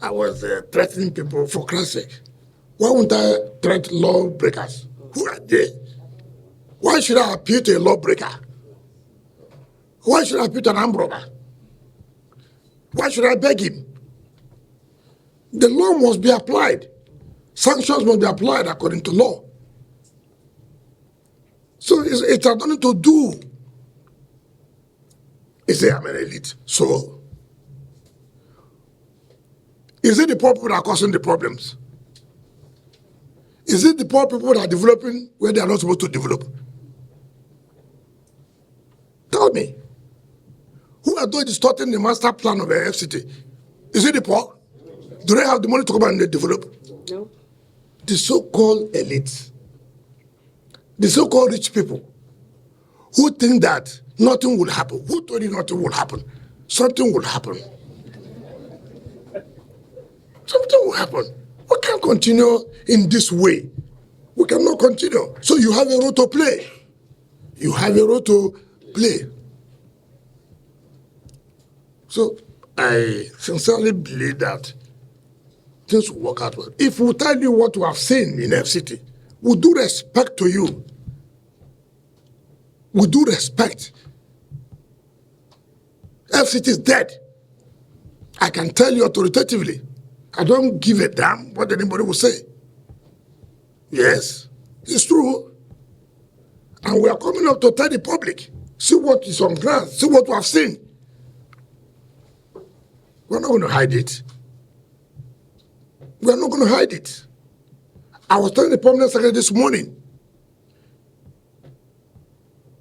I was threatening people for Christ's sake. Why wouldn't I threaten lawbreakers? Who are they? Why should I appeal to a lawbreaker? Why should I appeal to an armed robber? Why should I beg him? The law must be applied. Sanctions must be applied according to law. So it has nothing to do. He say, I'm an elite. So, is it the poor people that are causing the problems? Is it the poor people that are developing where they are not supposed to develop? Tell me. Who are those distorting the master plan of the FCT? Is it the poor? Do they have the money to come and develop? No. The so-called elites, the so-called rich people, who think that nothing will happen. Who told you nothing will happen? Something will happen. Something will happen. We can't continue in this way. We cannot continue. So you have a role to play. You have a role to play. So I sincerely believe that things will work out well. If we tell you what we have seen in FCT, we do respect to you. We do respect. FCT is dead. I can tell you authoritatively. I don't give a damn what anybody will say. Yes, it's true. And we are coming up to tell the public, see what is on ground, see what we have seen. We're not going to hide it. We're not going to hide it. I was telling the permanent secretary this morning,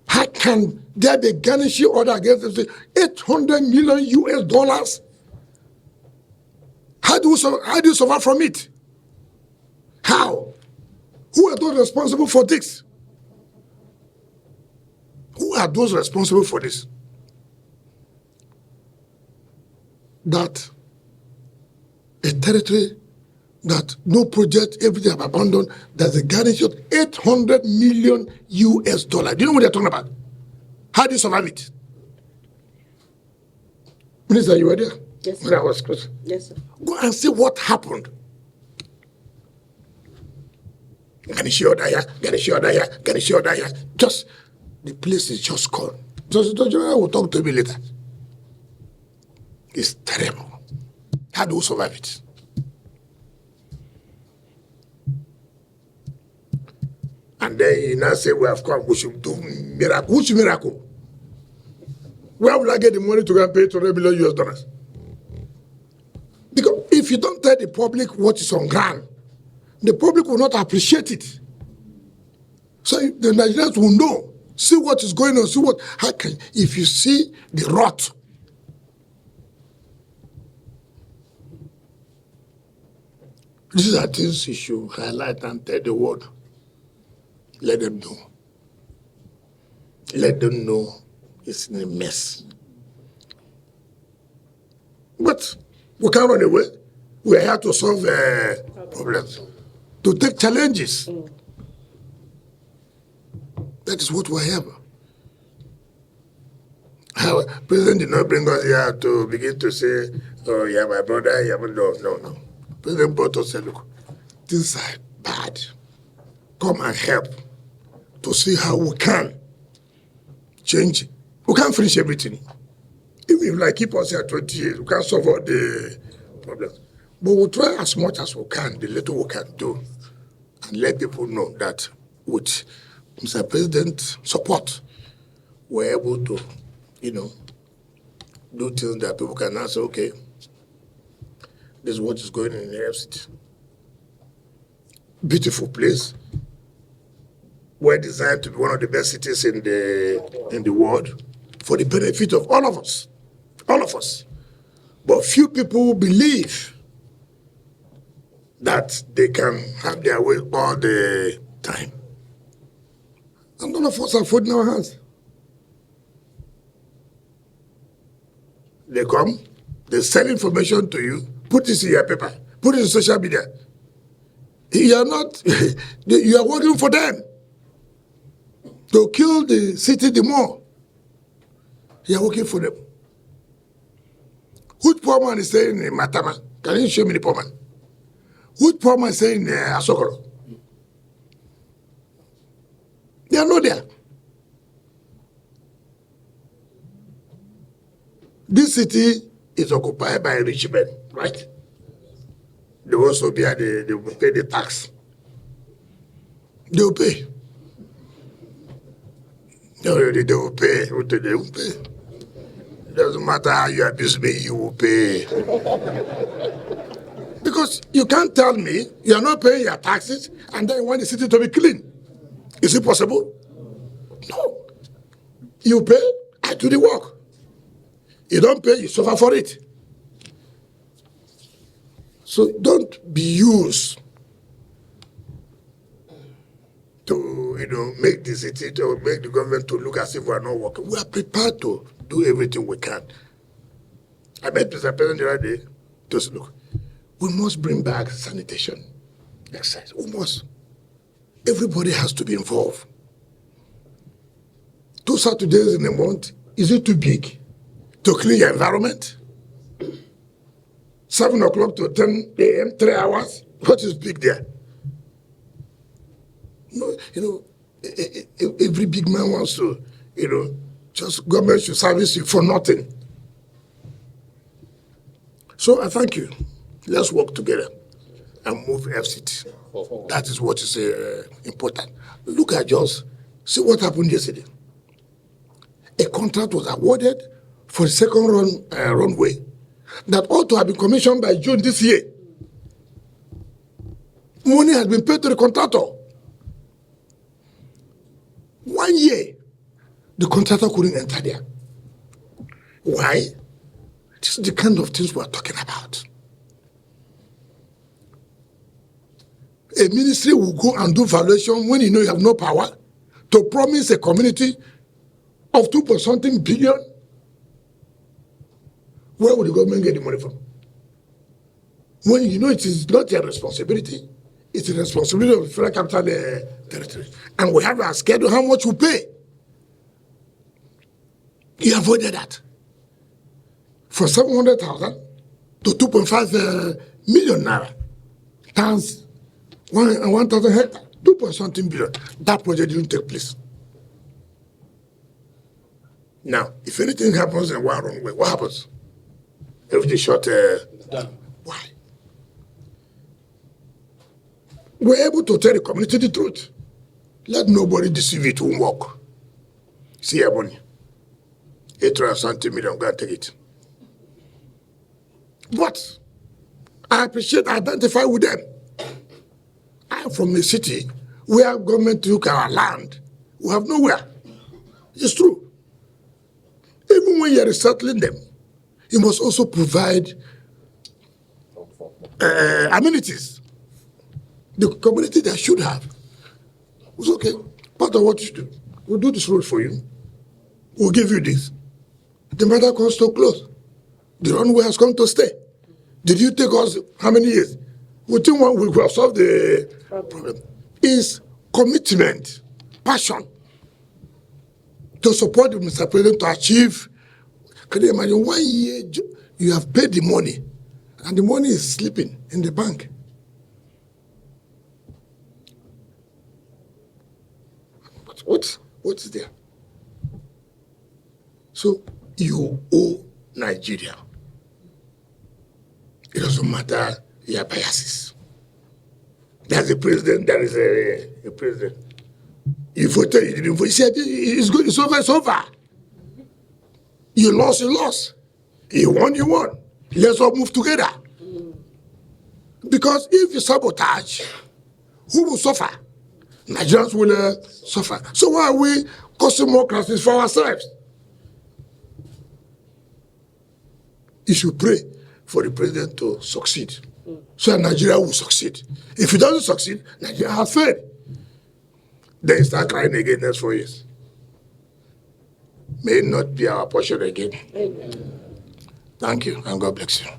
how can there be a garnishing order against them? 800 million US dollars? How do you survive from it? How? Who are those responsible for this? Who are those responsible for this? That a territory that no project, everything have abandoned, there's a guarantee of 800 million US dollars. Do you know what they're talking about? How do you survive it? Minister, you were there? Yes, sir. When I was close. Yes, sir. Go and see what happened. Just, the place is just gone. Just will talk to me later. It's terrible. How do we survive it? And then you now say, we have come, we should do miracle. Which miracle? Where will I get the money to go and pay 200 million US dollars? Because if you don't tell the public what is on ground, the public will not appreciate it. So the Nigerians will know, see what is going on, see what, how can, if you see the rot. These are things you should highlight and tell the world. Let them know. Let them know it's in a mess. But we can't run away. We are here to solve problems, to take challenges. That is what we're here for. President did not bring us here to begin to say, oh, yeah, my brother, yeah, no. President brought us and said, look, things are bad. Come and help to see how we can change it. We can't finish everything. Even if keep us here 20 years, we can't solve all the problems. But we'll try as much as we can, the little we can do, and let people know that with Mr. President's support, we're able to, do things that people can now say, okay, this is what is going on in the FCT. Beautiful place. We're designed to be one of the best cities in the world for the benefit of all of us. All of us. But few people believe that they can have their way all the time. And none of us have food in our hands. They come, they sell information to you, put this in your paper, put it in social media. You are not, you are working for them to kill the city the more. You are working for them. Which poor man is staying in Matama? Can you show me the poor man? Which poor man is saying Asokoro? They are not there. This city is occupied by rich men, right? They also be they will pay the tax. They will pay. They will pay. They will pay. Doesn't matter how you abuse me, you will pay. Because you can't tell me you are not paying your taxes and then you want the city to be clean. Is it possible? No. You pay, I do the work. You don't pay, you suffer for it. So don't be used to make the city, to make the government to look as if we are not working. We are prepared to do everything we can. I met Mr. President the other day to say, look, we must bring back sanitation exercise. We must. Everybody has to be involved. 2 Saturdays in a month, is it too big to clean your environment? 7 o'clock to 10 a.m., 3 hours? What is big there? No, every big man wants to, just government should service you for nothing. So I thank you. Let's work together and move FCT. That is what is important. Look at see what happened yesterday. A contract was awarded for the second runway that ought to have been commissioned by June this year. Money has been paid to the contractor. 1 year, the contractor couldn't enter there. Why? This is the kind of things we are talking about. A ministry will go and do valuation when you have no power to promise a community of 2.something billion. Where would the government get the money from? When it is not your responsibility, it's the responsibility of the Federal Capital Territory. And we have a schedule how much we pay. You avoided that. From 700,000 to 2.5 million naira. Times 1,000 hectares, 2.something billion. That project didn't take place. Now, if anything happens in one runway, what happens? Everything shut down. Why? We're able to tell the community the truth. Let nobody deceive you to work. See your money. 800 million, go and take it. But I appreciate, identify with them. I'm from a city where government took our land. We have nowhere. It's true. Even when you're resettling them, you must also provide amenities. The community that should have. It's okay. Part of what you do. We'll do this road for you. We'll give you this. The matter comes to close. The runway has come to stay. Did you take us how many years? Within 1 week, we have solved the problem. It's commitment, passion to support the Mr. President to achieve. Can you imagine 1 year you have paid the money and the money is sleeping in the bank? What is there? So you owe Nigeria. It doesn't matter your biases. There's a president, there is a president. You voted, you didn't vote. You said it's good, it's over, it's over. You lost, you lost. You won, you won. Let's all move together. Because if you sabotage, who will suffer? Nigerians will suffer. So why are we causing more crisis for ourselves? You should pray for the president to succeed. So that Nigeria will succeed. If he doesn't succeed, Nigeria has failed. Then start crying again next 4 years. May it not be our portion again. Amen. Thank you, and God bless you.